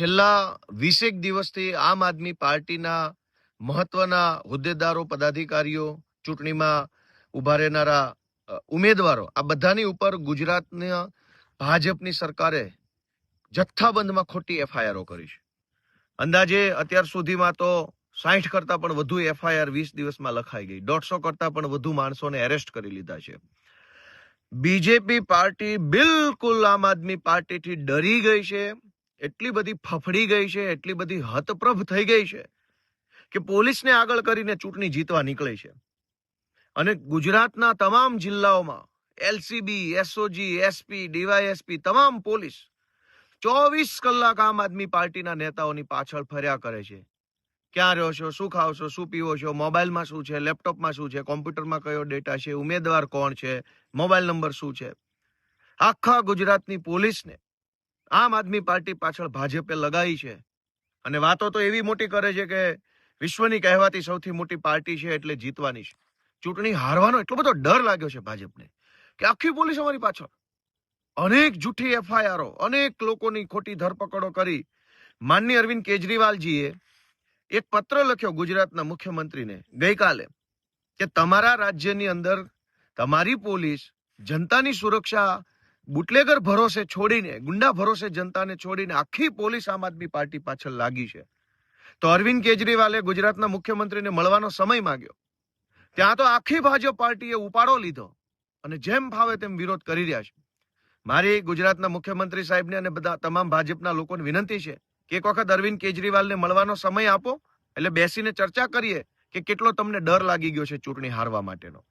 છેલ્લા 20 દિવસથી આમ આદમી પાર્ટીના મહત્વના હોદ્દેદારો, પદાધિકારીઓ, ચૂંટણીમાં ઉભા રહેનારા ઉમેદવારો, આ બધાની ઉપર ગુજરાતના ભાજપની સરકારે જથ્થાબંધમાં ખોટી એફઆઈઆરો કરી છે. અંદાજે અત્યાર સુધીમાં તો 60 કરતા પણ વધુ એફઆઈઆર 20 દિવસમાં લખાઈ ગઈ. 150 કરતા પણ વધુ માણસોને એરેસ્ટ કરી લીધા છે. બીજેપી પાર્ટી બિલકુલ આમ આદમી પાર્ટીથી ડરી ગઈ છે, એટલી બધી ફફડી ગઈ છે, એટલી બધી હતપ્રભ થઈ ગઈ છે કે પોલીસને આગળ કરીને ચૂંટણી જીતવા નીકળે છે. અને ગુજરાતના તમામ જિલ્લાઓમાં એલસીબી, એસઓજી, એસપી, ડીવાયએસપી, તમામ પોલીસ 24 કલાક આમ આદમી પાર્ટીના નેતાઓની પાછળ ફર્યા કરે છે. ક્યાં રહ્યો છો, શું ખાઓ છો, શું પીવો છો, મોબાઈલમાં શું છે, લેપટોપમાં શું છે, કોમ્પ્યુટરમાં કયો ડેટા છે, ઉમેદવાર કોણ છે, મોબાઈલ નંબર શું છે. આખા ગુજરાતની પોલીસને આમ આદમી પાર્ટી પાછળ ભાજપે લગાવી છે. અને વાતો તો એવી મોટી કરે છે કે વિશ્વની કહેવાતી સૌથી મોટી પાર્ટી છે એટલે જીતવાની છે. ચૂંટણી હારવાનો એટલો બધો ડર લાગ્યો છે ભાજપને કે આખી પોલીસ અમારી પાછળ. અનેક જૂઠી એફઆઈઆરો, અનેક લોકોની ખોટી ધરપકડો કરી. માનનીય અરવિંદ કેજરીવાલજીએ એક પત્ર લખ્યો ગુજરાતના મુખ્યમંત્રીને ગઈકાલે કે તમારા રાજ્યની અંદર તમારી પોલીસ જનતાની સુરક્ષા બુટલેગર ભરોસે છોડીને, ગુંડા ભરોસે જનતાને છોડીને આખી પોલીસ આમ આદમી પાર્ટી પાછળ લાગી છે. તો અરવિંદ કેજરીવાલે ગુજરાતના મુખ્યમંત્રીને મળવાનો સમય માંગ્યો. ત્યાં તો આખી ભાજપ પાર્ટીએ ઉપાડો લીધો અને જેમ ફાવે તેમ વિરોધ કરી રહ્યા છે. મારી ગુજરાતના મુખ્યમંત્રી સાહેબને અને બધા તમામ ભાજપના લોકોને વિનંતી છે કે એક વખત અરવિંદ કેજરીવાલને મળવાનો સમય આપો, એટલે બેસીને ચર્ચા કરીએ કે કેટલો તમને ડર લાગી ગયો છે ચૂંટણી હારવા માટેનો.